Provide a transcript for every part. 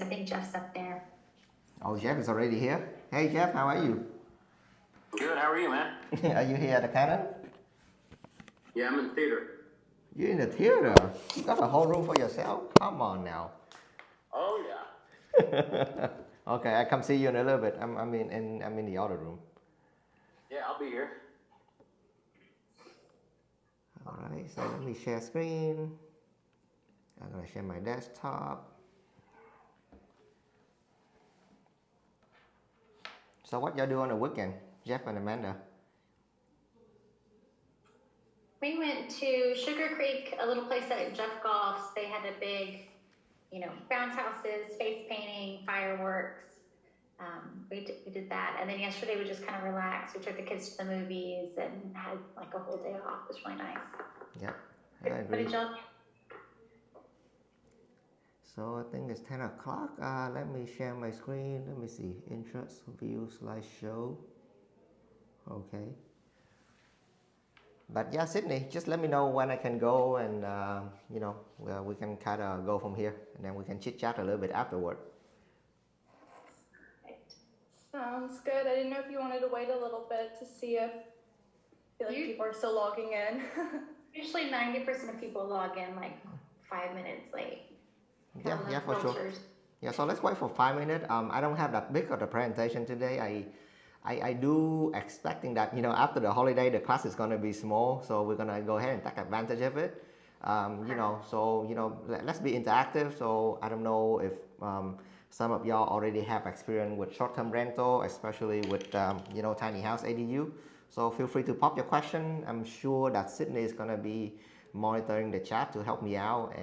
I think Jeff's up there. Oh, Jeff is already here. Hey, Jeff, how are you? Good. How are you, man? Are you here at the Canon? Yeah, I'm in the theater. You're in the theater. You got a whole room for yourself? Come on now. Oh yeah. Okay, I come see you in a little bit. I'm in the other room. Yeah, I'll be here. All right, so let me share screen. I'm gonna share my desktop. So what y'all do on the weekend, Jeff and Amanda? We went to Sugar Creek, a little place at Jeff Goff's. They had a big, bounce houses, face painting, fireworks. We did that. And then yesterday we just kind of relaxed. We took the kids to the movies and had like a whole day off. It was really nice. Yep, I agree. What did y'all? So I think it's 10 o'clock. Let me share my screen. Let me see. Interest, view, slideshow. Okay. But yeah, Sydney, just let me know when I can go and, we can kind of go from here and then we can chit chat a little bit afterward. Sounds good. I didn't know if you wanted to wait a little bit to see if people are still logging in. Usually 90% of people log in like 5 minutes late. Yeah, for sure. Yeah, so let's wait for 5 minutes. I don't have that big of a presentation today. I do expecting that, after the holiday, the class is going to be small. So we're going to go ahead and take advantage of it. Let's be interactive. So I don't know if some of y'all already have experience with short-term rental, especially with, tiny house ADU. So feel free to pop your question. I'm sure that Sydney is going to be monitoring the chat to help me out.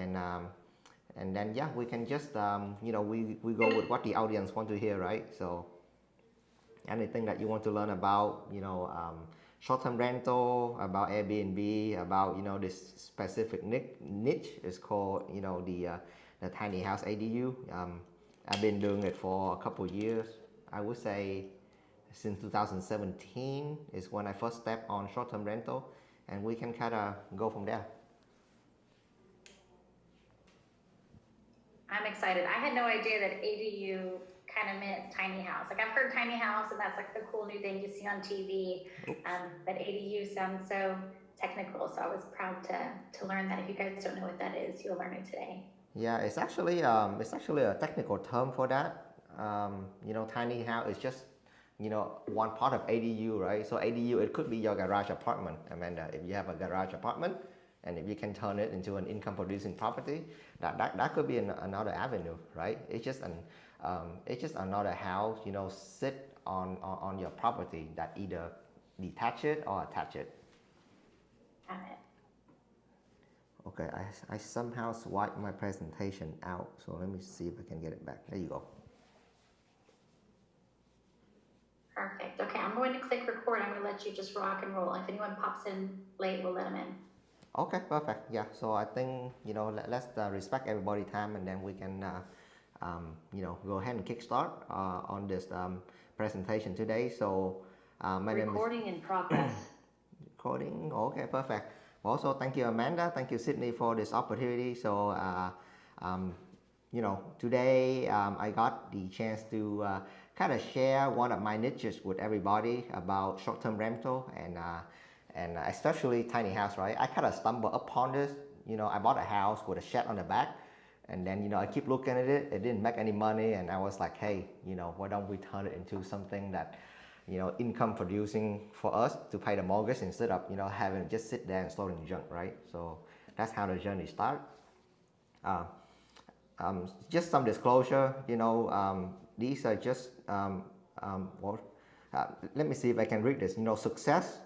And then, yeah, we can just, we go with what the audience want to hear, right? So anything that you want to learn about, short-term rental, about Airbnb, about, this specific niche is called, the tiny house ADU. I've been doing it for a couple years. I would say since 2017 is when I first stepped on short-term rental, and we can kind of go from there. I'm excited. I had no idea that ADU kind of meant tiny house. Like I've heard tiny house and that's like the cool new thing you see on TV. But ADU sounds so technical. So I was proud to learn that. If you guys don't know what that is, you'll learn it today. Yeah, it's actually a technical term for that. Tiny house is just, one part of ADU, right? So ADU, it could be your garage apartment, Amanda. If you have a garage apartment, and if you can turn it into an income-producing property, that could be another avenue, right? It's just another house, sit on your property that either detach it or attach it. Got it. Okay, I somehow swiped my presentation out, so let me see if I can get it back. There you go. Perfect. Okay, I'm going to click record. I'm going to let you just rock and roll. If anyone pops in late, we'll let them in. Okay, perfect. Yeah, so I think, let's respect everybody's time, and then we can, go ahead and kickstart on this presentation today. So my name is... Recording in progress. Recording, okay, perfect. Also, thank you, Amanda. Thank you, Sydney, for this opportunity. So, today I got the chance to kind of share one of my niches with everybody about short-term rental and especially tiny house, right? I kind of stumbled upon this. I bought a house with a shed on the back, and then, I keep looking at it. It didn't make any money, and I was like, hey, why don't we turn it into something that, income producing for us to pay the mortgage instead of, having to just sit there and storing junk, right? So that's how the journey started. Just some disclosure, these are just, let me see if I can read this. Success,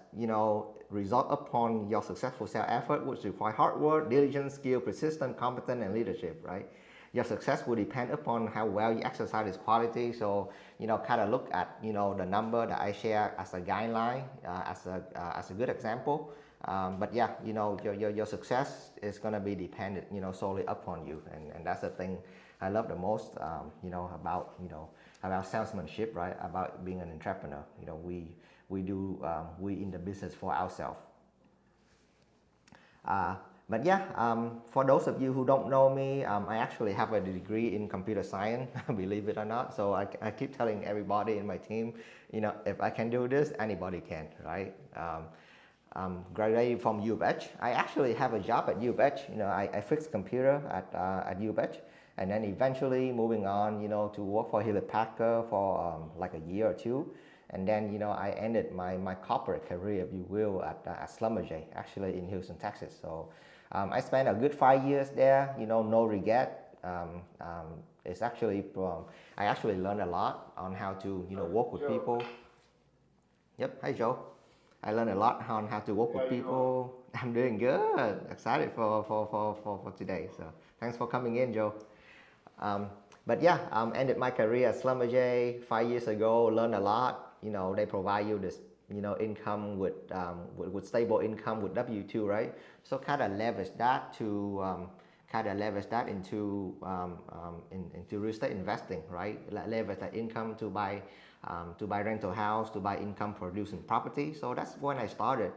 result upon your successful sales effort, which require hard work, diligence, skill, persistence, competence, and leadership, right? Your success will depend upon how well you exercise this quality. So, kind of look at, the number that I share as a guideline, as a good example. But yeah, your success is going to be dependent, solely upon you. And that's the thing I love the most, about salesmanship, right? About being an entrepreneur. We in the business for ourselves. But yeah, for those of you who don't know me, I actually have a degree in computer science, believe it or not. So I keep telling everybody in my team, if I can do this, anybody can, right? Graduated from U of H. I actually have a job at U of H. I fix computer at U of H, and then eventually moving on, to work for Hewlett Packard for like a year or two. And then, I ended my corporate career, if you will, at Schlumberger, actually in Houston, Texas. So I spent a good 5 years there, no regret. It's actually, I actually learned a lot on how to, work with people. Yep, hi Joe. I learned a lot on how to work with people. I'm doing good, excited for today. So thanks for coming in, Joe. But yeah, ended my career at Schlumberger 5 years ago, learned a lot. They provide you this, income with stable income with W-2, right? So kind of leverage that into real estate investing, right? Leverage that income to buy rental house, to buy income producing property. So that's when I started,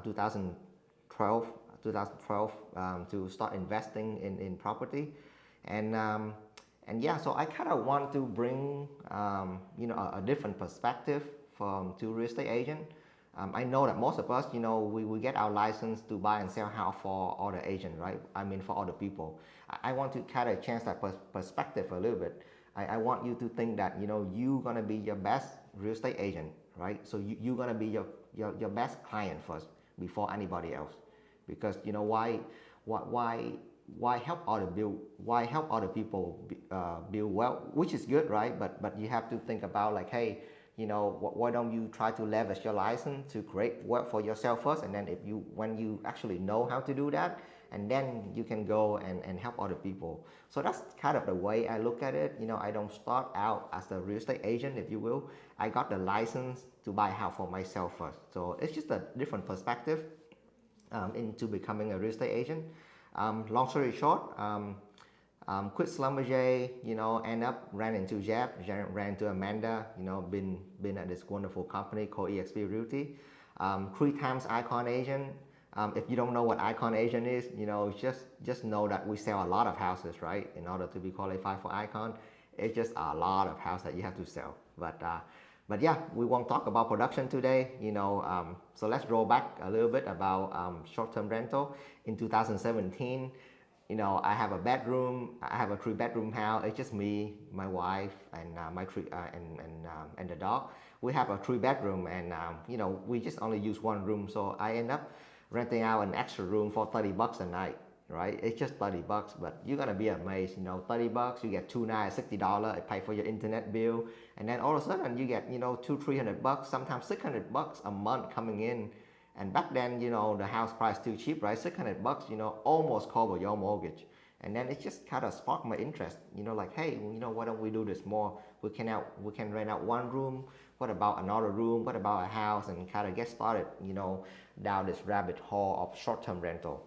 2012, to start investing in property, and yeah, so I kind of want to bring a different perspective to real estate agent. I know that most of us, we get our license to buy and sell house for all the agent, right? I mean, for all the people. I want to kind of change that perspective a little bit. I want you to think that, you're going to be your best real estate agent, right? So you're going to be your best client first before anybody else. Because, why help other people build wealth, which is good, right? But you have to think about like, hey, why don't you try to leverage your license to create wealth for yourself first, and then when you actually know how to do that, and then you can go and help other people. So that's kind of the way I look at it. I don't start out as a real estate agent, if you will. I got the license to buy a house for myself first. So it's just a different perspective into becoming a real estate agent. Long story short, quit Schlumberger, end up ran into Jeff, ran into Amanda, been at this wonderful company called eXp Realty. 3 times Icon agent. If you don't know what Icon agent is, just know that we sell a lot of houses, right? In order to be qualified for Icon, it's just a lot of houses that you have to sell. But yeah, we won't talk about production today, so let's roll back a little bit about short-term rental. In 2017, I have a 3-bedroom house. It's just me, my wife, and and the dog. We have a 3-bedroom, and we just only use 1 room, so I end up renting out an extra room for $30 a night, right? It's just $30, but you're gonna be amazed. $30, you get 2 nights, $60. I pay for your internet bill, and then all of a sudden you get $200-300, sometimes $600 a month coming in. And back then, the house price too cheap, right? $600, almost cover your mortgage. And then it just kind of sparked my interest, like, hey, why don't we do this more? We can rent out 1 room. What about another room? What about a house? And kind of get started, down this rabbit hole of short-term rental.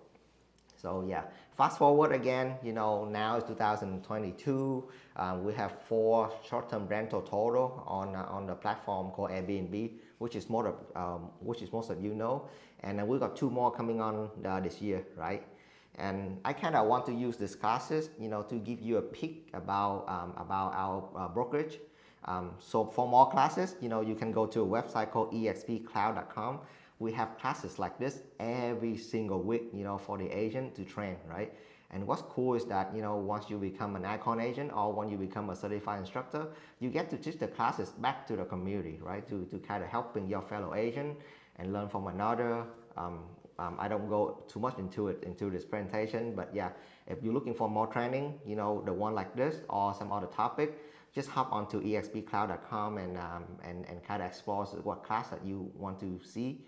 So yeah, fast forward again, now it's 2022. We have 4 short-term rental total on the platform called Airbnb, which is most of you know, and we got 2 more coming on this year, right? And I kind of want to use these classes, to give you a peek about our brokerage. So for more classes, you can go to a website called expcloud.com. We have classes like this every single week, for the agent to train, right? And what's cool is that, once you become an Icon agent or when you become a certified instructor, you get to teach the classes back to the community, right? To kind of helping your fellow agent and learn from another. I don't go too much into this presentation, but yeah, if you're looking for more training, the one like this or some other topic, just hop onto expcloud.com and kind of explore what class that you want to see.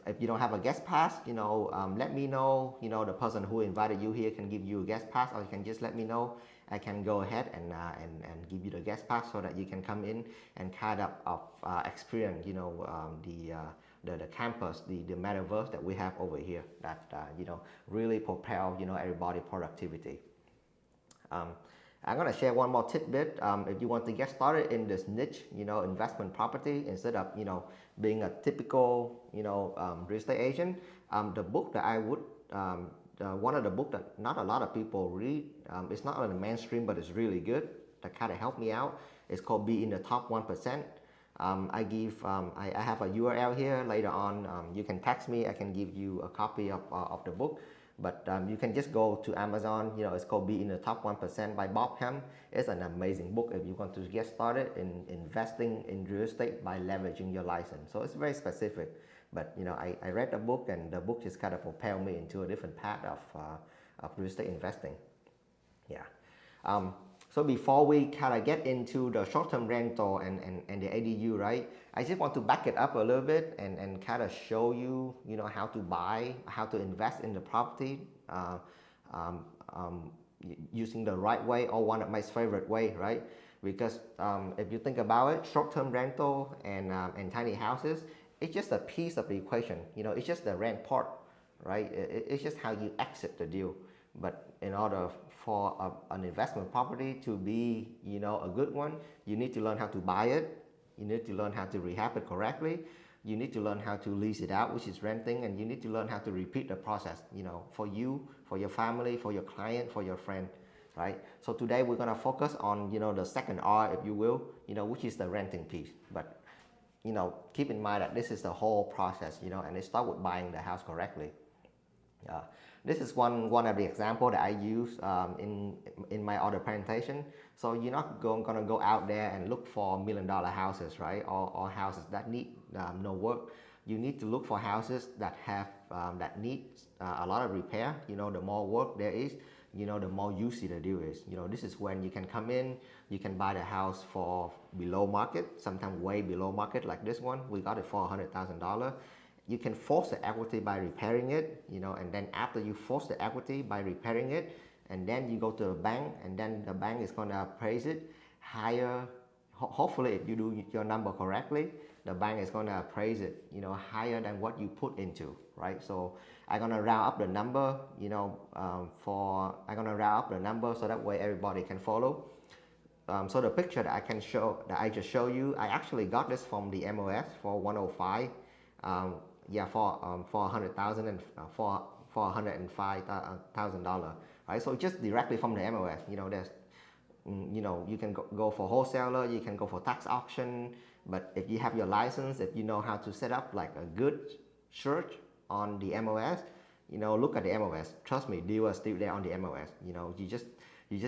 If you don't have a guest pass, let me know. The person who invited you here can give you a guest pass, or you can just let me know. I can go ahead and give you the guest pass so that you can come in and kind of experience, the campus, the metaverse that we have over here that really propel, everybody productivity. I'm gonna share one more tidbit. If you want to get started in this niche, investment property, instead of being a typical real estate agent, the book that I would one of the book that not a lot of people read, it's not on the mainstream, but it's really good. That kind of helped me out. It's called Be in the Top 1%. I have a URL here. Later on, you can text me. I can give you a copy of the book. But you can just go to Amazon. It's called Be in the Top 1% by Bob Ham. It's an amazing book if you want to get started in investing in real estate by leveraging your license. So it's very specific. But I read the book, and the book just kind of propelled me into a different path of real estate investing. Yeah. So before we kind of get into the short-term rental and the ADU, right? I just want to back it up a little bit and kind of show you, how to buy, how to invest in the property using the right way, or one of my favorite way, right? Because if you think about it, short-term rental and tiny houses, it's just a piece of the equation. It's just the rent part, right? It's just how you exit the deal. But in order for an investment property to be, a good one, you need to learn how to buy it. You need to learn how to rehab it correctly. You need to learn how to lease it out, which is renting, and you need to learn how to repeat the process, for you, for your family, for your client, for your friend, right? So today we're gonna focus on, the second R, if you will, which is the renting piece. But keep in mind that this is the whole process, and it starts with buying the house correctly. This is one of the examples that I use in my other presentation. So you're not gonna go out there and look for $1 million houses, right? Or houses that need no work. You need to look for houses that have that need a lot of repair. The more work there is, the more juicy the deal is. This is when you can come in, you can buy the house for below market, sometimes way below market, like this one. We got it for $100,000. You can force the equity by repairing it, and then after you force the equity by repairing it, and then you go to the bank, and then the bank is gonna appraise it higher. Hopefully, if you do your number correctly, the bank is gonna appraise it, higher than what you put into, right? So I'm gonna round up the number, I'm gonna round up the number so that way everybody can follow. So the picture that I just show you, I actually got this from the MOS for 105. For $100,000 and for $105,000, right? So just directly from the MOS. There's, you can go for wholesaler, you can go for tax auction, but if you have your license, if you know how to set up like a good search on the MOS, look at the MOS. Trust me, deal are still there on the MOS. You just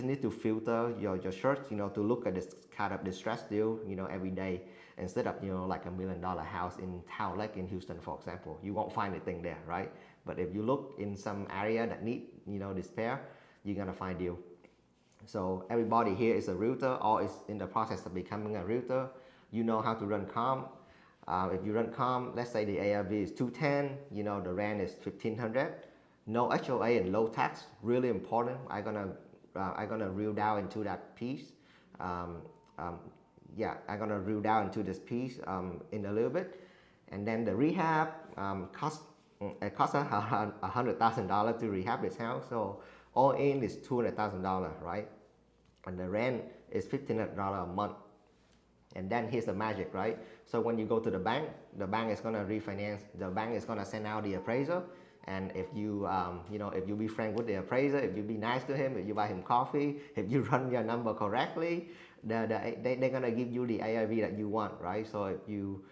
need to filter your search, to look at this kind of distressed deal, every day. Instead of, like $1 million house in Town Lake in Houston, for example, you won't find anything there, right? But if you look in some area that need, despair, you're gonna find deal. So everybody here is a realtor or is in the process of becoming a realtor. You know how to run comp. If you run comp, let's say the ARV is 210, the rent is 1,500. No HOA and low tax, really important. I'm gonna drill down into that piece. I'm gonna drill down into this piece in a little bit, and then the rehab costs $100,000 to rehab this house. So all in is $200,000, right? And the rent is $1,500 a month. And then here's the magic, right? So when you go to the bank is gonna refinance. The bank is gonna send out the appraiser. And if you, if you be frank with the appraiser, if you be nice to him, if you buy him coffee, if you run your number correctly, they're gonna give you the ARV that you want, right? So if you,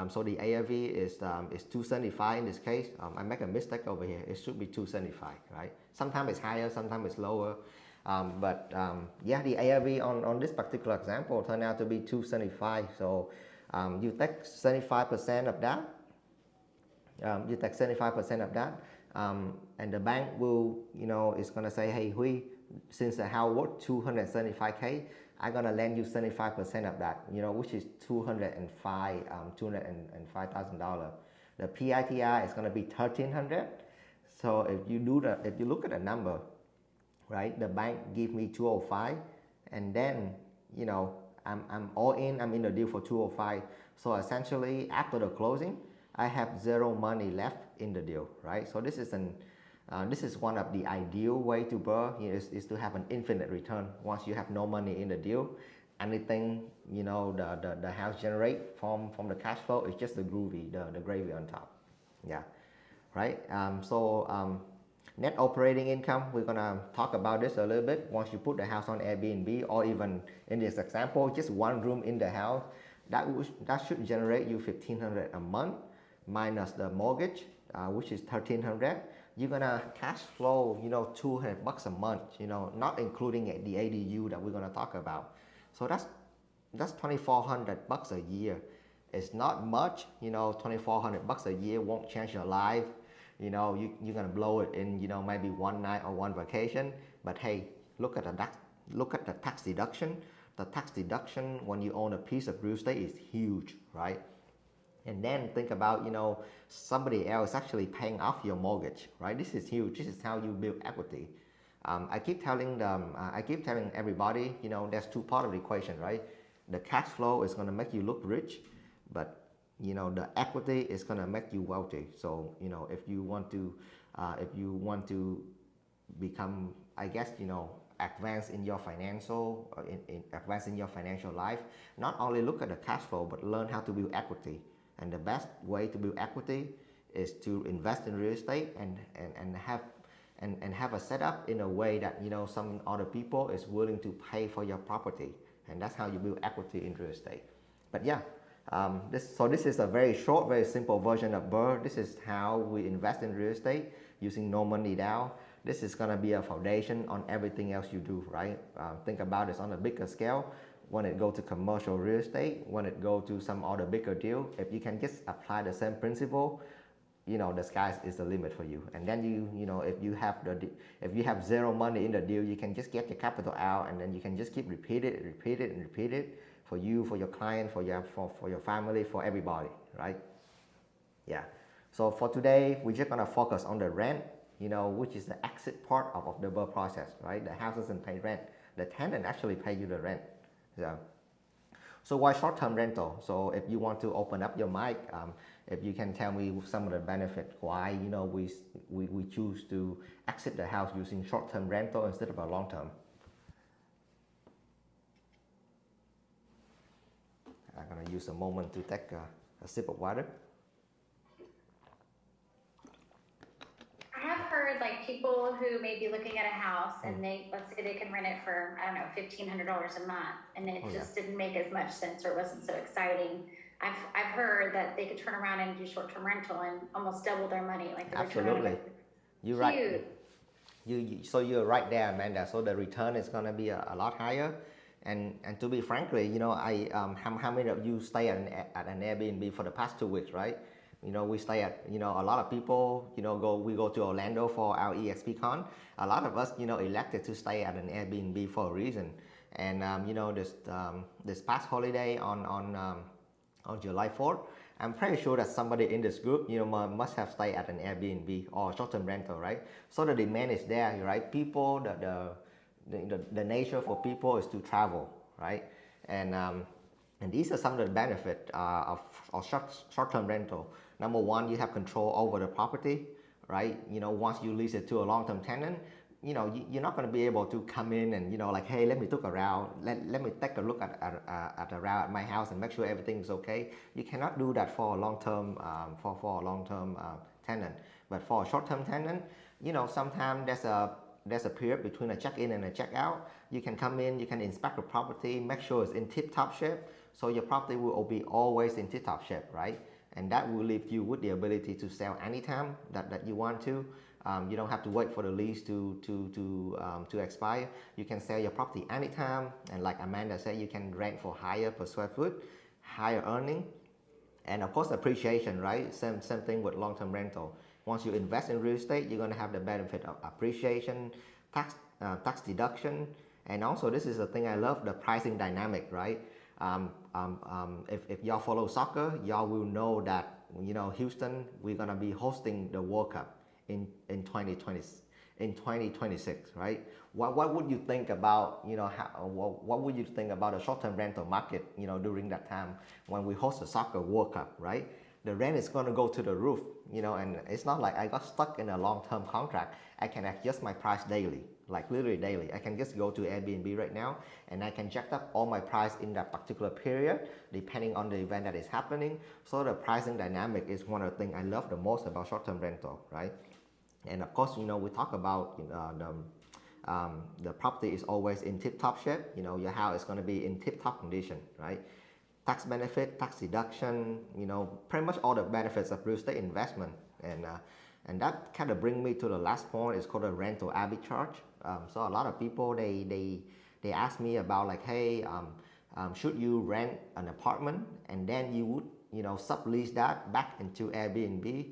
so the ARV is 275 in this case. I make a mistake over here. It should be 275, right? Sometimes it's higher, sometimes it's lower. The ARV on this particular example turned out to be 275. So you take 75% of that. And the bank will, is gonna say, hey, since the house worth $275K, I'm gonna lend you 75% of that, which is $205,000. The PITI is gonna be $1,300. So if you look at the number, right? The bank give me 205, and then I'm all in. I'm in the deal for 205. So essentially, after the closing, I have zero money left in the deal, right? So this is This is one of the ideal way to BRRR, is to have an infinite return. Once you have no money in the deal, anything the house generate from the cash flow is just the gravy on top. Yeah, right. Net operating income, we're gonna talk about this a little bit. Once you put the house on Airbnb, or even in this example, just one room in the house, that should generate you $1,500 a month minus the mortgage, which is $1,300. You're gonna cash flow, $200 a month, not including the ADU that we're gonna talk about. So that's $2,400 a year. It's not much, $2,400 a year won't change your life. You're gonna blow it in, maybe one night or one vacation. But hey, look at the tax deduction. The tax deduction when you own a piece of real estate is huge, right? And then think about, somebody else actually paying off your mortgage, right? This is huge. This is how you build equity. I keep telling everybody, there's two parts of the equation, right? The cash flow is going to make you look rich, but the equity is going to make you wealthy. So if you want to become, I guess, advance in your financial life, not only look at the cash flow, but learn how to build equity. And the best way to build equity is to invest in real estate and have a setup in a way that some other people is willing to pay for your property, and that's how you build equity in real estate. But yeah, this is a very short, very simple version of BRRR. This is how we invest in real estate using no money down. This is gonna be a foundation on everything else you do, right? Think about this on a bigger scale. When it go to commercial real estate, when it go to some other bigger deal, if you can just apply the same principle, the sky is the limit for you. And then if you have zero money in the deal, you can just get your capital out, and then you can just keep repeat it for you, for your client, for your family, for everybody, right? Yeah. So for today, we're just gonna focus on the rent, which is the exit part of the BRRR process, right? The house doesn't pay rent. The tenant actually pay you the rent. So why short-term rental? So if you want to open up your mic, if you can tell me some of the benefits why we choose to exit the house using short-term rental instead of a long-term. I'm gonna use a moment to take a sip of water. I have heard people who may be looking at a house and let's say they can rent it for, I don't know, $1,500 a month, and it just didn't make as much sense or wasn't so exciting. I've heard that they could turn around and do short-term rental and almost double their money. Absolutely, you're right. So you're right there, Amanda. So the return is gonna be a lot higher. And to be frankly, how many of you stay at an Airbnb for the past 2 weeks, right? We stay at, a lot of people, we go to Orlando for our EXPCon. A lot of us, elected to stay at an Airbnb for a reason. And, this past holiday on July 4th, I'm pretty sure that somebody in this group, must have stayed at an Airbnb or short-term rental, right? So the demand is there, right? People, the nature for people is to travel, right? And these are some of the benefits of short-term rental. Number one, you have control over the property, right? Once you lease it to a long-term tenant, you're not going to be able to come in and, hey, let me take a round, let me take a look at my house and make sure everything is okay. You cannot do that for a long-term tenant. But for a short-term tenant, sometimes there's a period between a check-in and a check-out. You can come in, you can inspect the property, make sure it's in tip-top shape. So your property will be always in tip-top shape, right? And that will leave you with the ability to sell anytime that you want to. You don't have to wait for the lease to expire. You can sell your property anytime. And like Amanda said, you can rent for higher per square foot, higher earning. And of course, appreciation, right? Same thing with long-term rental. Once you invest in real estate, you're going to have the benefit of appreciation, tax deduction, and also this is the thing I love, the pricing dynamic, right? If y'all follow soccer, y'all will know that Houston, we're going to be hosting the World Cup in 2026, right? What would you think about what would you think about a short-term rental market during that time when we host the soccer World Cup, right? the rent is going to go to the roof, and it's not like I got stuck in a long-term contract. I can adjust my price daily, like literally daily. I can just go to Airbnb right now and I can jack up all my price in that particular period depending on the event that is happening. So the pricing dynamic is one of the things I love the most about short-term rental, right? And of course, we talk about the property is always in tip-top shape. Your house is going to be in tip-top condition, right? Tax benefit, tax deduction, pretty much all the benefits of real estate investment. And that kind of brings me to the last point. It's called a rental arbitrage. So a lot of people, they ask me about like, hey, should you rent an apartment and then you would, sublease that back into Airbnb?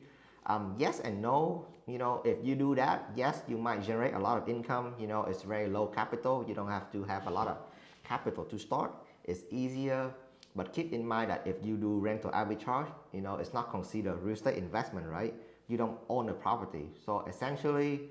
Yes and no. If you do that, yes, you might generate a lot of income. It's very low capital. You don't have to have a lot of capital to start. It's easier. But keep in mind that if you do rental arbitrage, it's not considered real estate investment, right? You don't own the property. So essentially,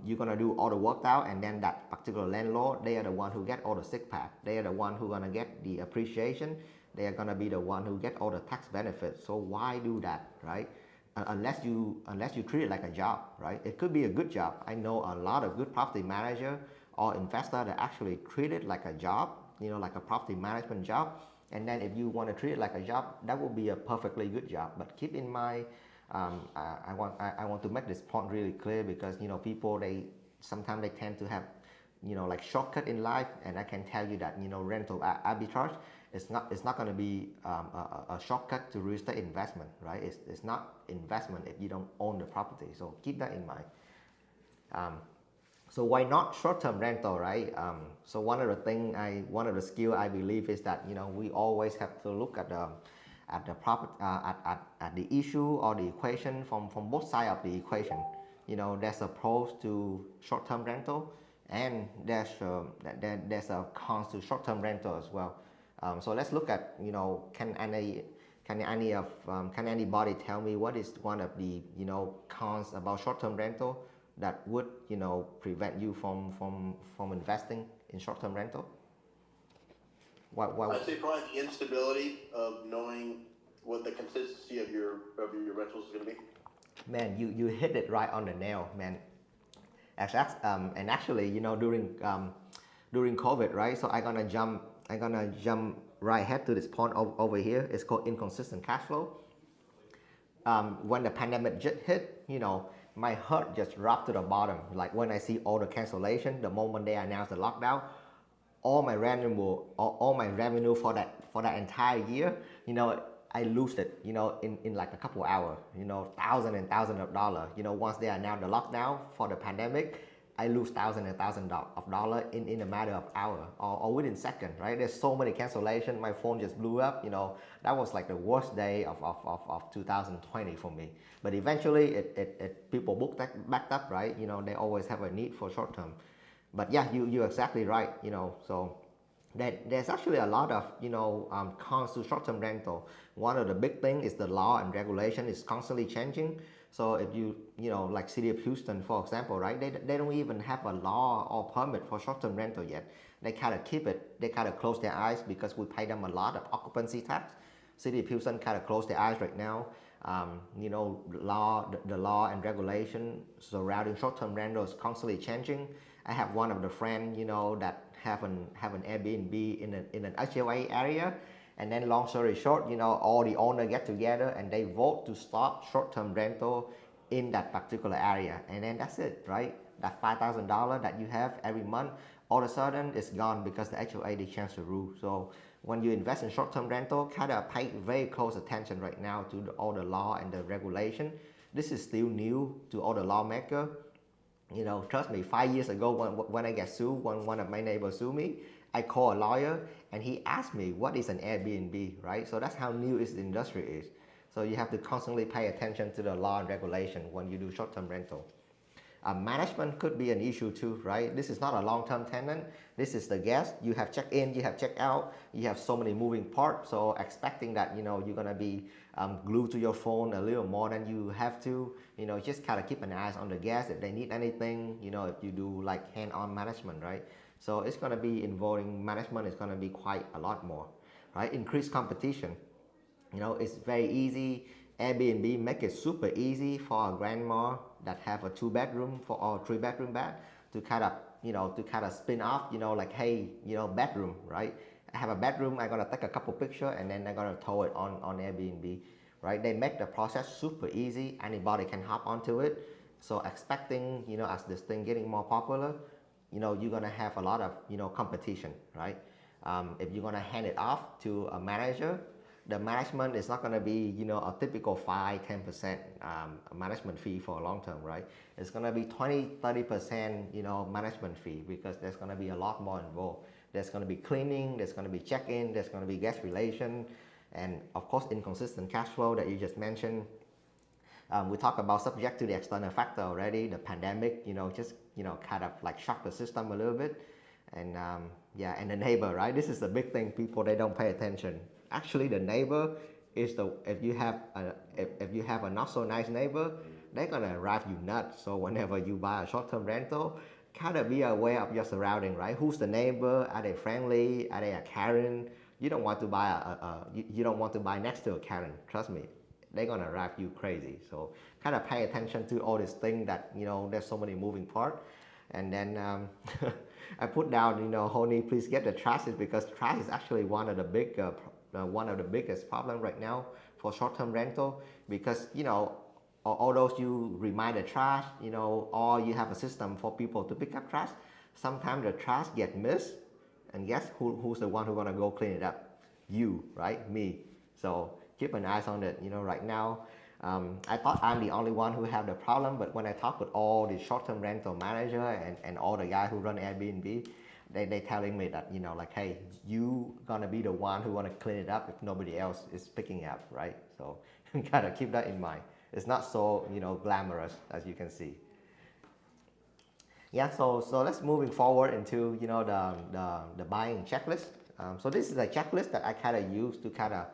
you're going to do all the work out, and then that particular landlord, they are the one who get all the sick pack. They are the one who going to get the appreciation. They are going to be the one who get all the tax benefits. So why do that, right? Unless you treat it like a job, right? It could be a good job. I know a lot of good property manager or investor that actually treat it like a job, like a property management job. And then if you want to treat it like a job, that will be a perfectly good job. But keep in mind, I want to make this point really clear because people, they sometimes tend to have like shortcut in life, and I can tell you that rental arbitrage is not going to be a shortcut to real estate investment, right? It's not investment if you don't own the property. So keep that in mind. So why not short-term rental, right? So one of the skill I believe is that we always have to look at the issue or the equation from both sides of the equation. There's a pros to short-term rental, and there's a cons to short-term rental as well. So let's look at can anybody tell me what is one of the cons about short-term rental that would prevent you from investing in short-term rental? Why? I'd say probably the instability of knowing what the consistency of your rentals is going to be. Man, you hit it right on the nail, man. And actually, during COVID, right? So I'm gonna jump right ahead to this point over here. It's called inconsistent cash flow. When the pandemic just hit, my heart just dropped to the bottom. Like when I see all the cancellation, the moment they announced the lockdown, all my revenue for that entire year, I lose it, in like a couple of hours, thousands and thousands of dollars. Once they announced the lockdown for the pandemic, I lose thousands and thousands of dollars in a matter of hours or within seconds, right? There's so many cancellations, my phone just blew up, that was like the worst day of 2020 for me. But eventually, people booked that back up, right? They always have a need for short term. But yeah, you're exactly right, so there's actually a lot of, cons to short-term rental. One of the big things is the law and regulation is constantly changing. So if like City of Houston, for example, right, they don't even have a law or permit for short-term rental yet. They kind of keep it, they kind of close their eyes because we pay them a lot of occupancy tax. City of Houston kind of close their eyes right now. The law and regulation surrounding short-term rental is constantly changing. I have one of the friends, that have an Airbnb in an HOA area, and then long story short, all the owners get together and they vote to stop short-term rental in that particular area, and then that's it, right? That $5,000 that you have every month, all of a sudden it's gone because the HOA they changed the rule. So when you invest in short-term rental, kind of pay very close attention right now to all the law and the regulation. This is still new to all the lawmakers. Trust me, 5 years ago when I get sued, when one of my neighbors sued me, I called a lawyer and he asked me what is an Airbnb, right? So that's how new this industry is. So you have to constantly pay attention to the law and regulation when you do short-term rental. Management could be an issue too, right? This is not a long-term tenant. This is the guest. You have check in, you have check out. You have so many moving parts. So expecting that you're gonna be glued to your phone a little more than you have to. Just kind of keep an eye on the guests if they need anything. If you do like hand-on management, right? So it's gonna be involving management. It's gonna be quite a lot more, right? Increased competition. It's very easy. Airbnb make it super easy for a grandma that have a 2 bedroom or 3 bedroom bed to kind of spin off, like, hey, bedroom, right? I have a bedroom, I'm gonna take a couple pictures and then I'm gonna throw it on Airbnb, right? They make the process super easy. Anybody can hop onto it. So expecting, as this thing getting more popular, you're gonna have a lot of, competition, right? If you're gonna hand it off to a manager, the management is not going to be, a typical 5-10% management fee for a long term, right? It's going to be 20-30%, management fee, because there's going to be a lot more involved. There's going to be cleaning, there's going to be check-in, there's going to be guest relation, and of course inconsistent cash flow that you just mentioned. We talked about subject to the external factor already. The pandemic, just kind of like shocked the system a little bit, and and the neighbor, right? This is the big thing. People, they don't pay attention. Actually, the neighbor is if you have a not so nice neighbor, they're gonna drive you nuts. So whenever you buy a short-term rental, kind of be aware of your surrounding, right? Who's the neighbor? Are they friendly? Are they a Karen? You don't want to buy you don't want to buy next to a Karen. Trust me, they're gonna drive you crazy. So kind of pay attention to all these things that there's so many moving parts. And then I put down, honey, please get the trash, because trash is actually one of the biggest problem right now for short-term rental, because although you remind the trash, or you have a system for people to pick up trash, sometimes the trash get missed, and guess who's the one who's gonna go clean it up? You, right? Me. So keep an eye on it. Right now, I thought I'm the only one who have the problem, but when I talk with all the short-term rental manager and all the guys who run Airbnb, they telling me that, like, hey, you gonna be the one who wanna clean it up if nobody else is picking up, right? So gotta keep that in mind. It's not so, glamorous, as you can see. Yeah, so let's moving forward into, the buying checklist. So this is a checklist that I kind of use to kind of,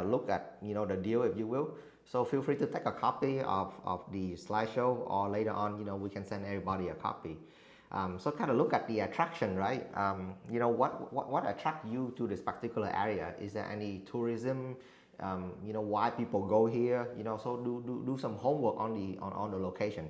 look at, the deal, if you will. So feel free to take a copy of the slideshow, or later on, we can send everybody a copy. So kind of look at the attraction, right? What attract you to this particular area? Is there any tourism? Why people go here? So do some homework on the location.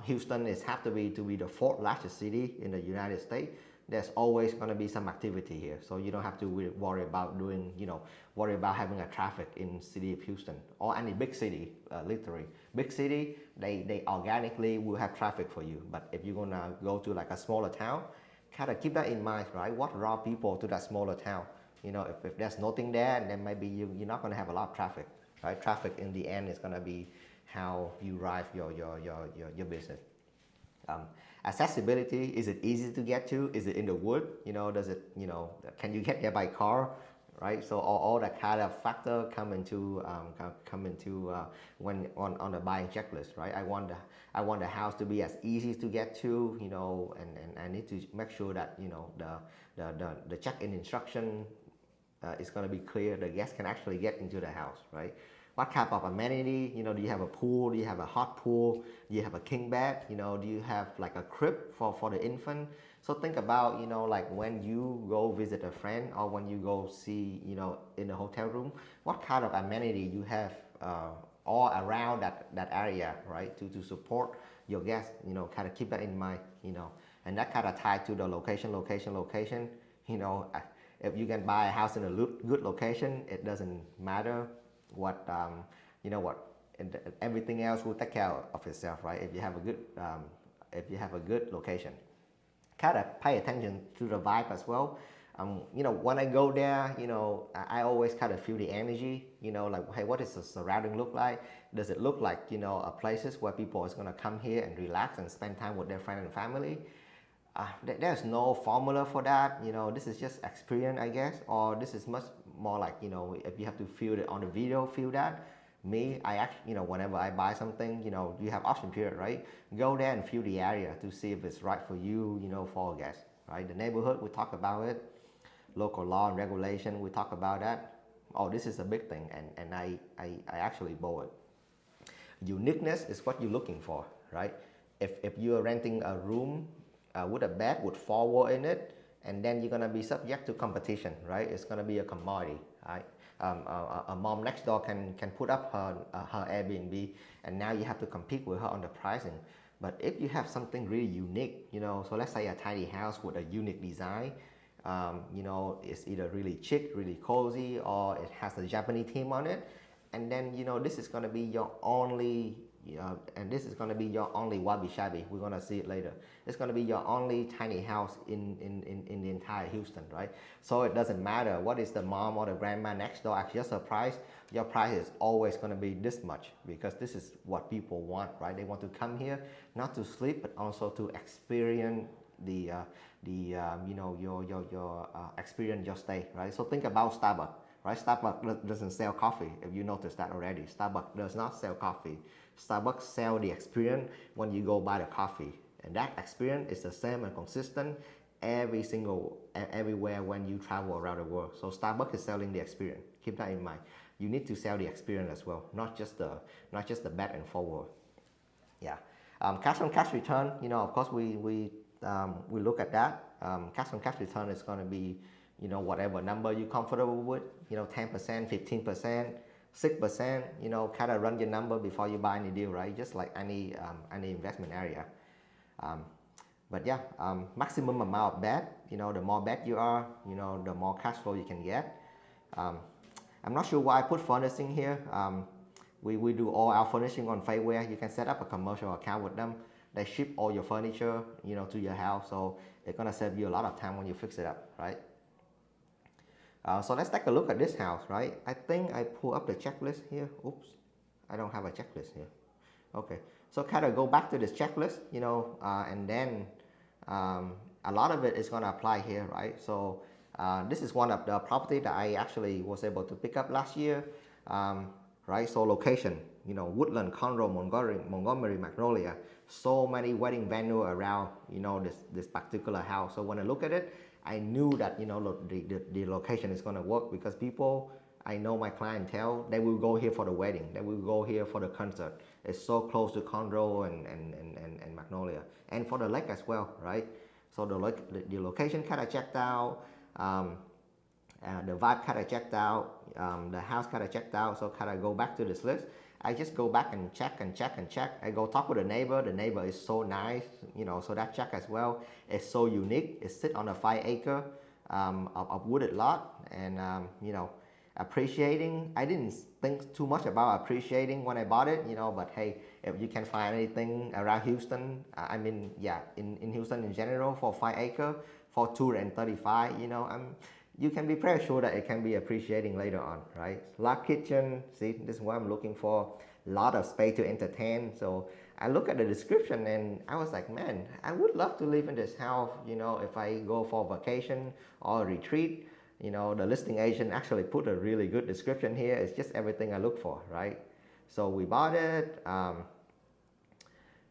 Houston have to be the fourth largest city in the United States. There's always going to be some activity here, so you don't have to worry about having a traffic in city of Houston or any big city. Literally, big city, they organically will have traffic for you. But if you're gonna go to like a smaller town, kind of keep that in mind, right? What draw people to that smaller town? If there's nothing there, then maybe you're not going to have a lot of traffic, right? Traffic in the end is going to be how you drive your business. Accessibility, is it easy to get to? Is it in the wood? Does it, can you get there by car, right? So all that kind of factor come into when on the buying checklist, right? I want the house to be as easy to get to, and I need to make sure that the check-in instruction is going to be clear. The guests can actually get into the house, right? What type of amenity? Do you have a pool? Do you have a hot pool? Do you have a king bed? Do you have like a crib for the infant? So think about, like when you go visit a friend, or when you go see, in the hotel room, what kind of amenity you have all around that area, right? To support your guests, kind of keep that in mind, and that kind of tied to the location. If you can buy a house in a good location, it doesn't matter what everything else will take care of itself, right? If you have a good location, kind of pay attention to the vibe as well. When I go there, I always kind of feel the energy, like, hey, what does the surrounding look like? Does it look like, a places where people is going to come here and relax and spend time with their friend and family? There's no formula for that. This is just experience, I guess, or this is much more like, if you have to feel it on the video, feel that. Me, I actually, whenever I buy something, you have option period, right? Go there and feel the area to see if it's right for you, for a guest, right? The neighborhood, we talk about it. Local law and regulation, we talk about that. Oh, this is a big thing, and I actually bought it. Uniqueness is what you're looking for, right? If you are renting a room with a bed with 4 walls in it, and then you're gonna be subject to competition, right? It's gonna be a commodity, right? A mom next door can put up her Airbnb, and now you have to compete with her on the pricing. But if you have something really unique, so let's say a tiny house with a unique design, it's either really chic, really cozy, or it has a Japanese theme on it, and then this is gonna be your only. And this is going to be your only wabi sabi. We're going to see it later. It's going to be your only tiny house in the entire Houston, right? So it doesn't matter what is the mom or the grandma next door adjust her price. Your price is always going to be this much, because this is what people want, right? They want to come here not to sleep, but also to experience experience your stay, right? So think about Starbucks, right? Starbucks doesn't sell coffee, if you noticed that already. Starbucks does not sell coffee. Starbucks sell the experience when you go buy the coffee, and that experience is the same and consistent everywhere when you travel around the world. So Starbucks is selling the experience. Keep that in mind. You need to sell the experience as well, not just the back and forward. Yeah. Cash on cash return. Of course we look at that. Cash on cash return is going to be whatever number you're comfortable with. 10%, 15%. 6%, kind of run your number before you buy any deal, right? Just like any investment area. But yeah, maximum amount of bet, the more bet you are, the more cash flow you can get. I'm not sure why I put furnishing here. We do all our furnishing on Fairware. You can set up a commercial account with them. They ship all your furniture, to your house, so it's gonna save you a lot of time when you fix it up, right? So let's take a look at this house, right? I think I pull up the checklist here. Oops, I don't have a checklist here. Okay, so kind of go back to this checklist, and then a lot of it is going to apply here, right? So this is one of the property that I actually was able to pick up last year, right? So location, Woodland, Conroe, Montgomery, Magnolia. So many wedding venue around, this particular house. So when I look at it, I knew that the location is going to work, because people, I know my clientele, they will go here for the wedding, they will go here for the concert. It's so close to Conroe and Magnolia, and for the lake as well, right? So the location kind of checked out, the vibe kind of checked out, the house kind of checked out. So kind of go back to this list. I just go back and check. I go talk with the neighbor. The neighbor is so nice, so that check as well. It's so unique. It sits on a 5-acre of wooded lot, and appreciating. I didn't think too much about appreciating when I bought it, but hey, if you can find anything around Houston, in Houston in general for 5-acre for $235, you can be pretty sure that it can be appreciating later on, right? Large kitchen, see, this is what I'm looking for. A lot of space to entertain. So I look at the description and I was like, man, I would love to live in this house, if I go for vacation or a retreat. The listing agent actually put a really good description here. It's just everything I look for, right? So we bought it. Should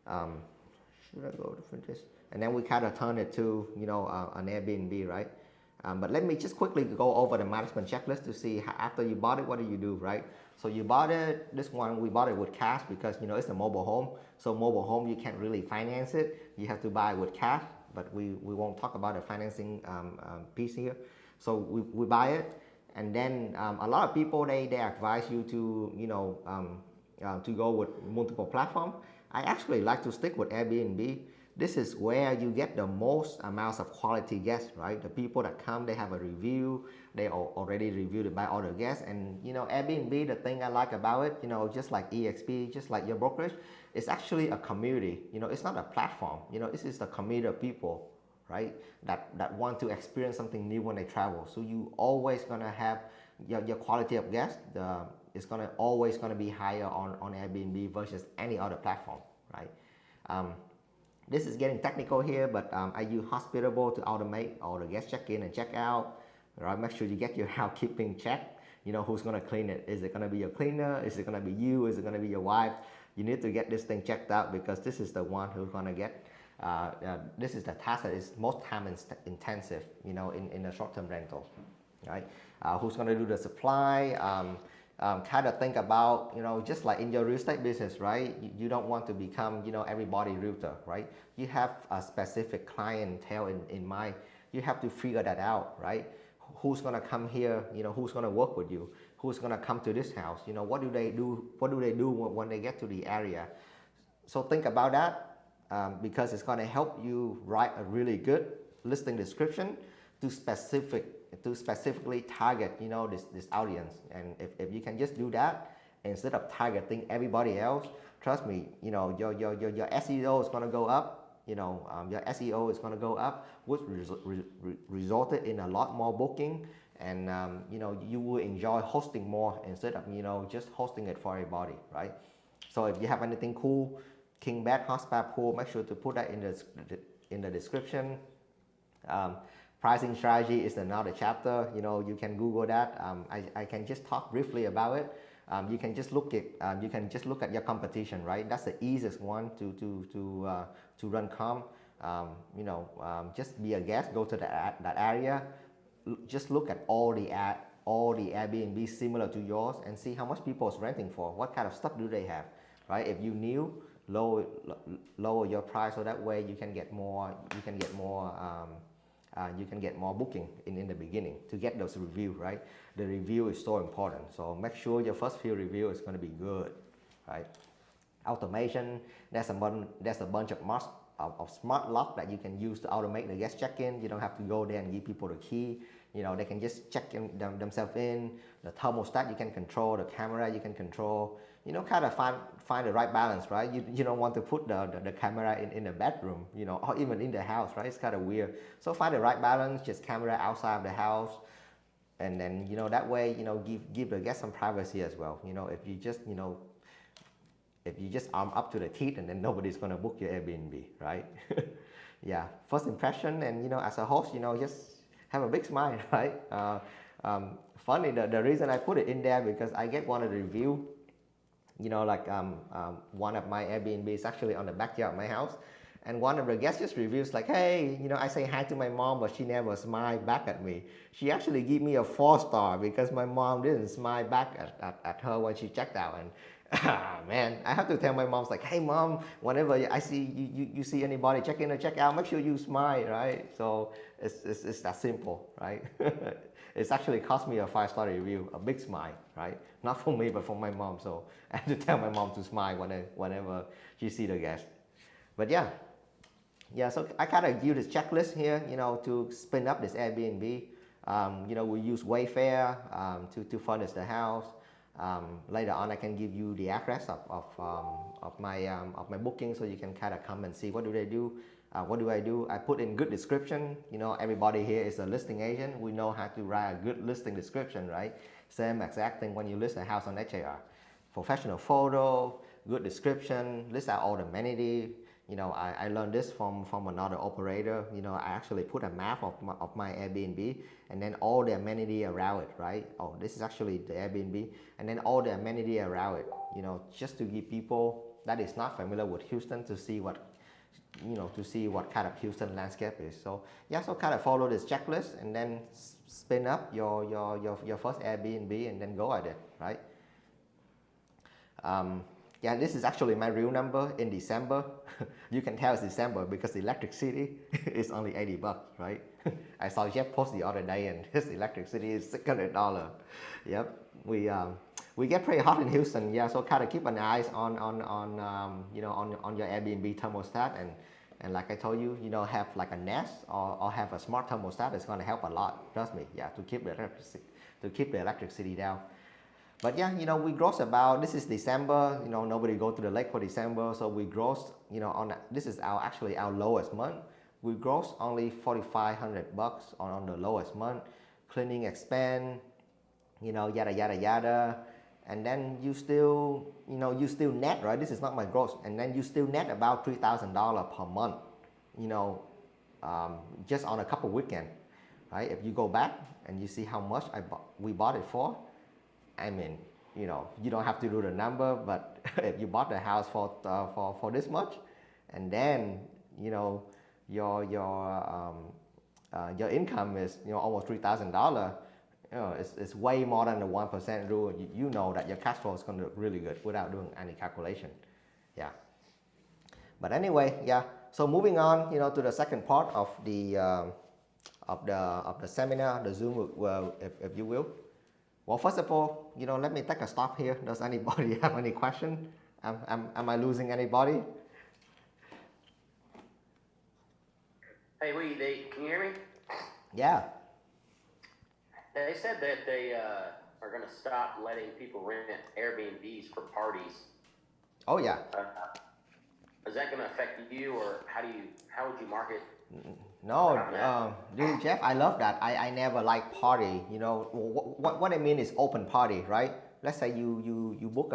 I go to this? And then we kind of turn it to, an Airbnb, right? But let me just quickly go over the management checklist to see how, after you bought it, what do you do, right? So you bought it, this one, we bought it with cash because, it's a mobile home. So mobile home, you can't really finance it. You have to buy it with cash, but we won't talk about the financing piece here. So we buy it, and then a lot of people, they advise you to go with multiple platforms. I actually like to stick with Airbnb. This is where you get the most amounts of quality guests, right? The people that come, they have a review, they already reviewed it by other guests. And Airbnb, the thing I like about it, just like EXP, just like your brokerage, it's actually a community. It's not a platform. This is a community of people, right? That want to experience something new when they travel. So you always gonna have your quality of guests. It's always gonna be higher on Airbnb versus any other platform, right? This is getting technical here, but are you hospitable to automate all the guest check-in and check-out? Right? Make sure you get your housekeeping check. Who's going to clean it? Is it going to be your cleaner? Is it going to be you? Is it going to be your wife? You need to get this thing checked out, because this is the one who's going to get, this is the task that is most time intensive, in a short-term rental, right? Who's going to do the supply? Kind of think about, just like in your real estate business, right? You don't want to become, everybody realtor, right? You have a specific clientele in mind. you have to figure that out, right? Who's gonna come here? Who's gonna work with you? Who's gonna come to this house? What do they do? What do they do when they get to the area? So think about that, because it's gonna help you write a really good listing description to specifically target this audience. And if you can just do that instead of targeting everybody else, trust me, your SEO is gonna go up. Your SEO is gonna go up, which resulted in a lot more booking, and you will enjoy hosting more instead of just hosting it for everybody, right? So if you have anything cool, king bed horsepower pool, make sure to put that in the description. Pricing strategy is another chapter. You can Google that. I can just talk briefly about it. You can just look at your competition, right? That's the easiest one to run comp. Just be a guest, go to that area, just look at all the Airbnb similar to yours and see how much people is renting for. What kind of stuff do they have, right? If you new, lower your price so that way you can get more. You can get more booking in the beginning to get those reviews, right? The review is so important. So make sure your first few review is going to be good, right? Automation, there's a bunch of smart lock that you can use to automate the guest check-in. You don't have to go there and give people the key. They can just check themselves in. The thermostat you can control, the camera you can control. Kind of find the right balance, right? You don't want to put the camera in the bedroom, or even in the house, right? It's kind of weird. So find the right balance, just camera outside of the house, and then that way give the guest some privacy as well. If you just arm up to the teeth, and then nobody's gonna book your Airbnb, right? Yeah, first impression, and as a host, just have a big smile, right? Funny, the reason I put it in there because I get one of the review. One of my Airbnb is actually on the backyard of my house, and one of the guests just reviews like, hey, I say hi to my mom, but she never smiled back at me. She actually gave me a 4-star because my mom didn't smile back at her when she checked out. And man, I have to tell my mom, like, hey mom, whenever I see you see anybody check in or check out, make sure you smile, right? So it's that simple, right? It's actually cost me a 5-star review, a big smile, right? Not for me, but for my mom. So I have to tell my mom to smile whenever she see the guest. But yeah, so I kind of use this checklist here, to spin up this Airbnb. We use Wayfair to furnish the house. Later on, I can give you the address of my booking, so you can kind of come and see what do they do. What do I do? I put in good description. Everybody here is a listing agent. We know how to write a good listing description, right? Same exact thing when you list a house on STR. Professional photo, good description, list out all the amenities. I learned this from another operator. I actually put a map of my Airbnb and then all the amenity around it, right? Oh, this is actually the Airbnb, and then all the amenity around it, just to give people that is not familiar with Houston to see what kind of Houston landscape is. So yeah, so kind of follow this checklist and then spin up your first Airbnb and then go at it, right? Yeah, this is actually my real number in December. You can tell it's December because the electricity is only $80, right? I saw Jeff post the other day and his electricity is $600. Yep, we get pretty hot in Houston, yeah. So kind of keep an eye on your Airbnb thermostat, and like I told you, have like a Nest or have a smart thermostat. It's going to help a lot. Trust me, yeah, to keep the electricity down. But yeah, we gross about, this is December, nobody go to the lake for December, so we gross, this is actually our lowest month. We gross only $4,500 on the lowest month. Cleaning expense, yada yada yada, and then you still net, right? This is not my gross, and then you still net about $3,000 per month, just on a couple weekends, right? If you go back and you see how much we bought it for. I mean, you don't have to do the number, but if you bought the house for this much, and then your income is almost $3,000, it's way more than the 1% rule. You know that your cash flow is going to look really good without doing any calculation, yeah. But anyway, yeah. So moving on, to the second part of the of the seminar, the Zoom, if you will. Well, first of all, let me take a stop here. Does anybody have any question? Am I losing anybody? Hey, Lee, can you hear me? Yeah. They said that they are going to stop letting people rent Airbnbs for parties. Oh yeah. Is that going to affect you, or how would you market? No, dude, Jeff, I love that. I never like party. What I mean is open party, right? Let's say you book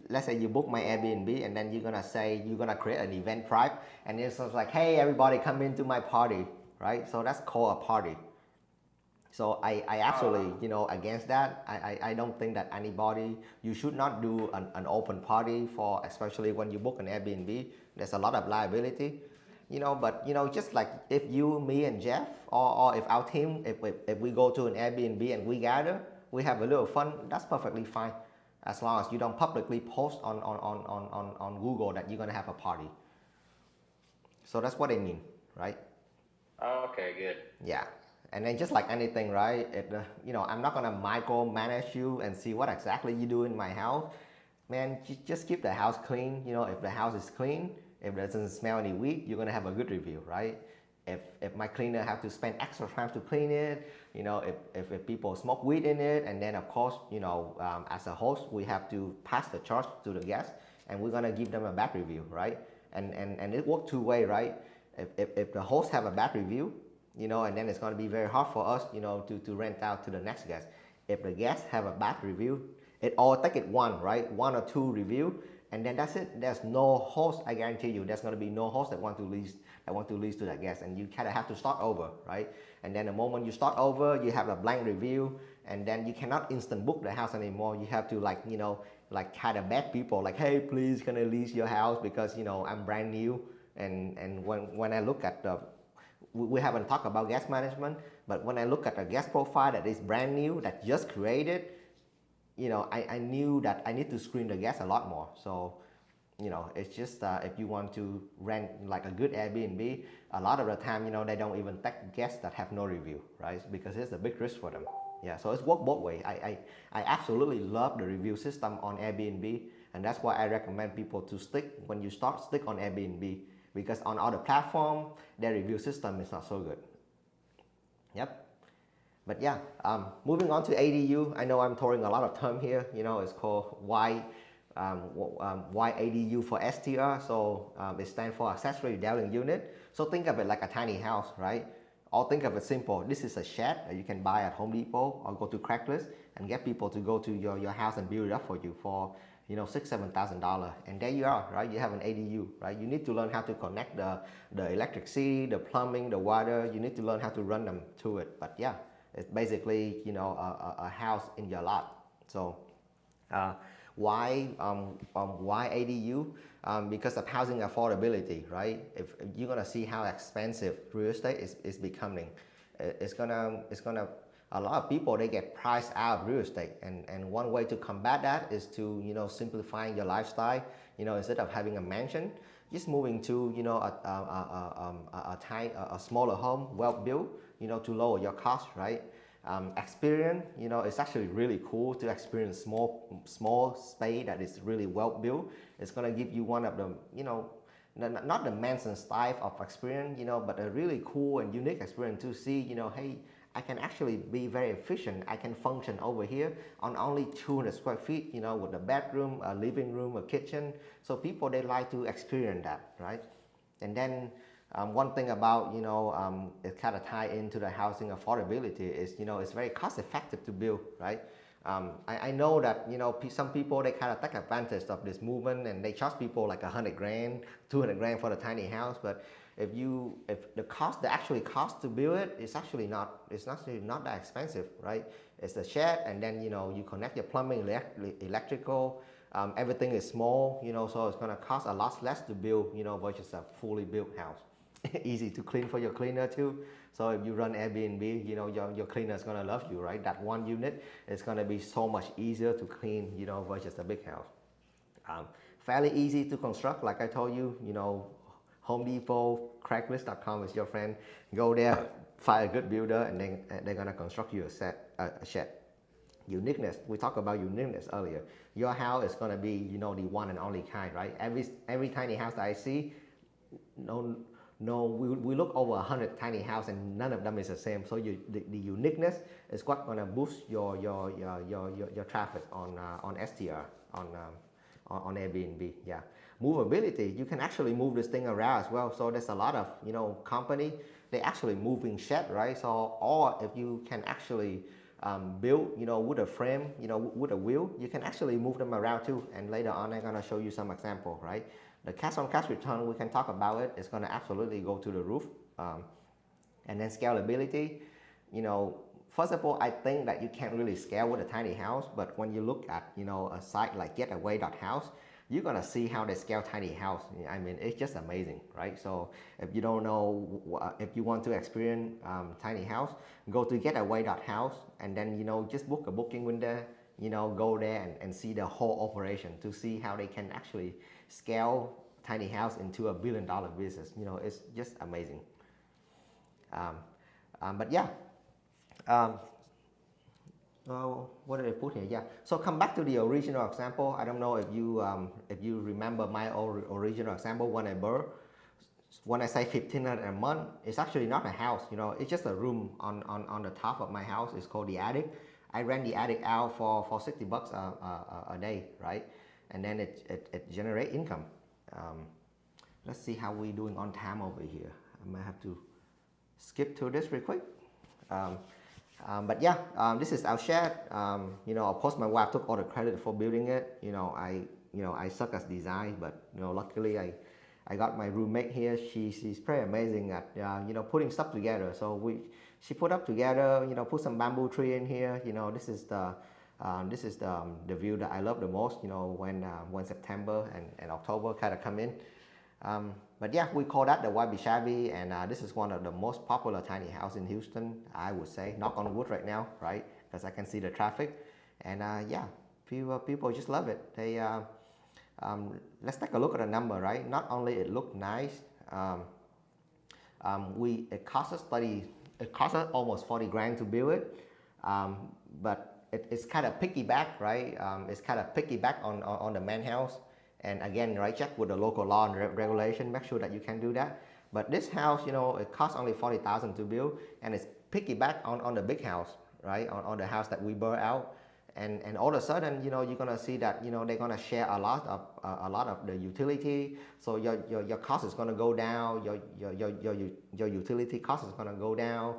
let's say you book my Airbnb, and then you're gonna say you're gonna create an event tribe, and it's just like, hey, everybody come into my party, right? So that's called a party. So I actually, against that. I don't think that anybody, you should not do an open party for, especially when you book an Airbnb. There's a lot of liability, but just like if you, me and Jeff, or if our team, if we go to an Airbnb and we gather, we have a little fun, that's perfectly fine. As long as you don't publicly post on Google that you're gonna have a party. So that's what I mean, right? Oh, okay, good. Yeah. And then just like anything, right? I'm not gonna micromanage you and see what exactly you do in my house. Man, just keep the house clean. If the house is clean, if it doesn't smell any weed, you're gonna have a good review, right? If my cleaner have to spend extra time to clean it, if people smoke weed in it, and then of course, as a host, we have to pass the charge to the guests, and we're gonna give them a bad review, right? And it works two way, right? If the host have a bad review, and then it's going to be very hard for us, to rent out to the next guest. If the guests have a bad review, take it one, right? One or two review, and then that's it. There's no host, I guarantee you, there's going to be no host that want to lease to that guest, and you kind of have to start over, right? And then the moment you start over, you have a blank review, and then you cannot instant book the house anymore. You have to kind of beg people, like, hey, please, can I lease your house because, I'm brand new, and when I look at we haven't talked about guest management, but when I look at a guest profile that is brand new, that just created, I knew that I need to screen the guests a lot more. So, it's just if you want to rent like a good Airbnb, a lot of the time, they don't even take guests that have no review, right? Because it's a big risk for them. Yeah, so it's worked both ways. I absolutely love the review system on Airbnb, and that's why I recommend people to stick on Airbnb. Because on other platform, their review system is not so good. Yep. But yeah, moving on to ADU. I know I'm throwing a lot of term here. It's called why ADU for STR. So it stands for accessory dwelling unit. So think of it like a tiny house, right? Or think of it simple. This is a shed that you can buy at Home Depot or go to Craigslist and get people to go to your house and build it up for you for $6,000-7,000, and there you are, right? You have an ADU, right? You need to learn how to connect the electricity, the plumbing, the water. You need to learn how to run them to it. But yeah, it's basically a house in your lot. So why ADU? Because of housing affordability, right? If you're gonna see how expensive real estate is becoming, it's gonna a lot of people, they get priced out of real estate, and one way to combat that is to simplifying your lifestyle. Instead of having a mansion, just moving to a smaller home, well built, to lower your cost, right? Experience, it's actually really cool to experience small space that is really well built. It's gonna give you one of the not the mansion style of experience, but a really cool and unique experience to see, hey, I can actually be very efficient. I can function over here on only 200 square feet, with a bedroom, a living room, a kitchen. So people, they like to experience that, right? And then one thing about, it kind of tie into the housing affordability is, it's very cost effective to build, right? I know that, some people, they kind of take advantage of this movement and they charge people like 100 grand, 200 grand for the tiny house. But if the actual cost to build it is actually not that expensive, right? It's a shed, and then you connect your plumbing, electrical, everything is small, so it's gonna cost a lot less to build, versus a fully built house. Easy to clean for your cleaner too. So if you run Airbnb, your cleaner is gonna love you, right? That one unit is gonna be so much easier to clean, versus a big house. Fairly easy to construct, like I told you, Home Depot, Craigslist.com is your friend. Go there, find a good builder, and then they're gonna construct you a shed. Uniqueness. We talked about uniqueness earlier. Your house is gonna be, the one and only kind, right? Every tiny house that I see, we look over 100 tiny houses and none of them is the same. So the uniqueness is what gonna boost your traffic on STR on Airbnb. Yeah, movability. You can actually move this thing around as well. So there's a lot of company, they actually moving shed, right? So, or if you can actually build with a frame, with a wheel, you can actually move them around too. And later on I'm gonna show you some example, right? The cash on cash return, we can talk about it. It's gonna absolutely go to the roof. And then scalability, first of all, I think that you can't really scale with a tiny house, but when you look at a site like getaway.house, you're gonna see how they scale tiny house. I mean, it's just amazing, right? So if you don't know, if you want to experience tiny house, go to getaway.house and then just book a booking window. Go there and see the whole operation to see how they can actually scale tiny house into $1 billion business. It's just amazing. But yeah. What did I put here? Yeah. So come back to the original example. I don't know if you remember my original example when I BRRR. When I say $1,500 a month, it's actually not a house. It's just a room on the top of my house. It's called the attic. I rent the attic out for $60 a day, right? And then it generates income. Let's see how we're doing on time over here. I might have to skip to this real quick. But yeah, this is our shed. Of course, my wife took all the credit for building it. I suck at design, but luckily I got my roommate here. She's pretty amazing at putting stuff together. So she put up together. Put some bamboo tree in here. This is the view that I love the most. When September and October kind of come in. But yeah, we call that the Wabi Shabi, and this is one of the most popular tiny house in Houston, I would say. Knock on wood right now, right? Because I can see the traffic, and yeah, people just love it. They let's take a look at the number, right? Not only it look nice, it cost us almost 40 grand to build it, but it's kind of piggyback, right? It's kind of piggyback on the main house. And again, right, check with the local law and regulation, make sure that you can do that. But this house, it costs only $40,000 to build, and it's piggyback on the big house, right? On the house that we BRRR out. And all of a sudden, you're gonna see that, they're gonna share a lot of the utility. So your cost is gonna go down, your utility cost is gonna go down,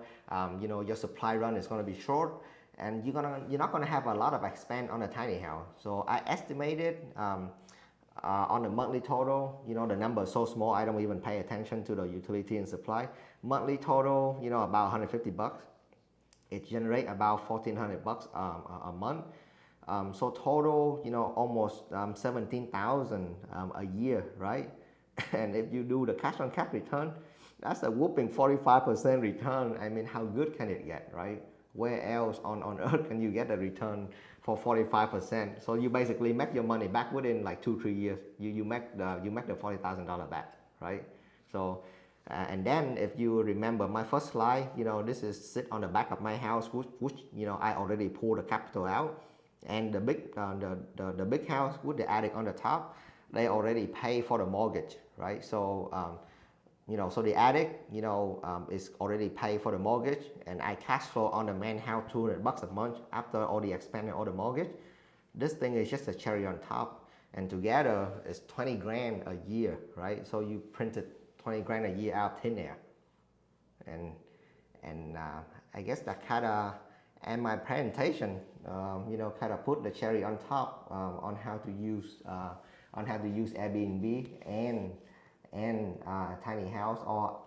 your supply run is gonna be short, and you're not gonna have a lot of expense on a tiny house. So I estimated, on the monthly total, the number is so small, I don't even pay attention to the utility and supply. Monthly total, about $150. It generates about $1,400 a month. So total, almost 17,000 a year, right? And if you do the cash on cash return, that's a whooping 45% return. I mean, how good can it get, right? Where else on earth can you get a return for 45%? So you basically make your money back within like 2-3 years. You make the $40,000 back, right? So and then if you remember my first slide, this is sit on the back of my house, which I already pulled the capital out, and the big house with the attic on the top, they already pay for the mortgage, right? So so the attic, is already paid for the mortgage, and I cash flow on the main house $200 a month after all the expense and all the mortgage. This thing is just a cherry on top, and together it's 20 grand a year, right? So you printed 20 grand a year out thin air, and I guess that kind of end my presentation. Kind of put the cherry on top on how to use Airbnb and tiny house or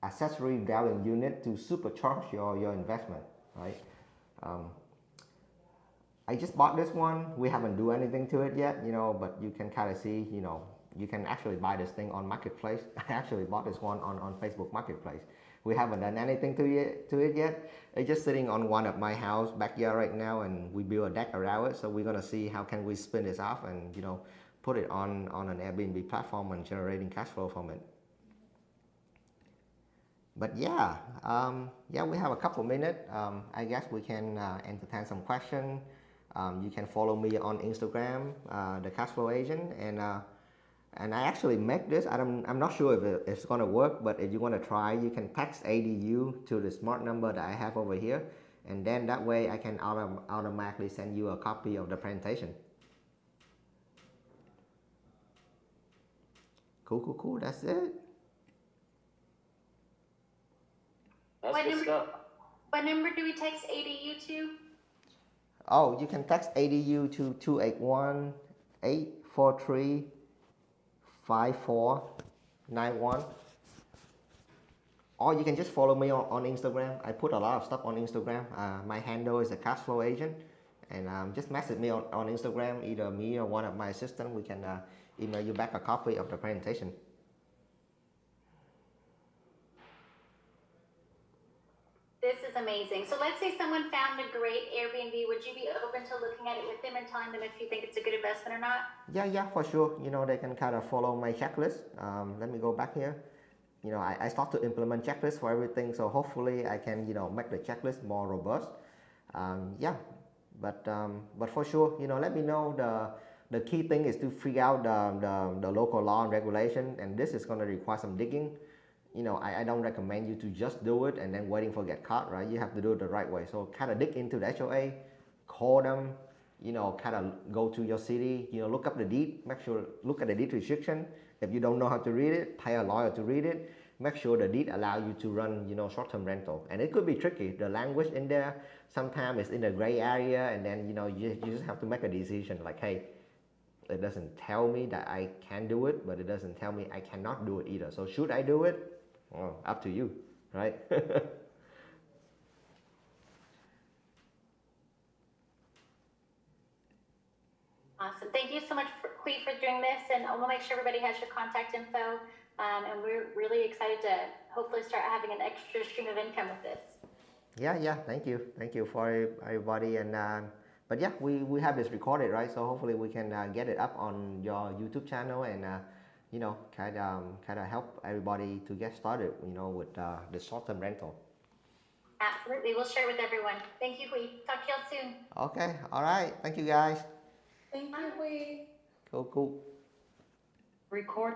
accessory dwelling unit to supercharge your investment, right? I just bought this one. We haven't do anything to it yet, but you can kind of see, you can actually buy this thing on Marketplace. I actually bought this one on Facebook Marketplace. We haven't done anything to it yet. It's just sitting on one of my house backyard right now, and we build a deck around it. So we're gonna see how can we spin this off and put it on an Airbnb platform and generating cash flow from it. But yeah, yeah, we have a couple minutes. I guess we can entertain some questions. You can follow me on Instagram, the Cashflow Agent, and I actually make this. I'm not sure if it's gonna work, but if you wanna try, you can text ADU to the smart number that I have over here, and then that way I can automatically send you a copy of the presentation. Cool. That's it. That's What good number- stuff. What number do we text ADU to? Oh, you can text ADU to 281-843-5491. Or you can just follow me on Instagram. I put a lot of stuff on Instagram. My handle is a Cashflow Agent. And just message me on Instagram, either me or one of my assistants. We can email you back a copy of the presentation. This is amazing. So let's say someone found a great Airbnb. Would you be open to looking at it with them and telling them if you think it's a good investment or not? Yeah, for sure. They can kind of follow my checklist. Let me go back here. I start to implement checklists for everything, so hopefully I can, make the checklist more robust. Yeah, but for sure, let me know. The key thing is to figure out the local law and regulation, and this is going to require some digging. I don't recommend you to just do it and then waiting for get caught, right? You have to do it the right way. So kind of dig into the HOA, call them, kind of go to your city, look up the deed, look at the deed restriction. If you don't know how to read it, pay a lawyer to read it. Make sure the deed allow you to run, short-term rental. And it could be tricky. The language in there, sometimes it's in a gray area, and then, you just have to make a decision like, hey, it doesn't tell me that I can do it, but it doesn't tell me I cannot do it either. So should I do it? Well, up to you, right? Awesome. Thank you so much, Qui, for doing this. And we'll make sure everybody has your contact info. And we're really excited to hopefully start having an extra stream of income with this. Yeah. Thank you for everybody. And but yeah, we have this recorded, right? So hopefully we can get it up on your YouTube channel and kind of help everybody to get started, with the short-term rental. Absolutely. We'll share with everyone. Thank you, Qui. Talk to y'all soon. Okay. All right. Thank you, guys. Thank you, Hui. Cool. Record.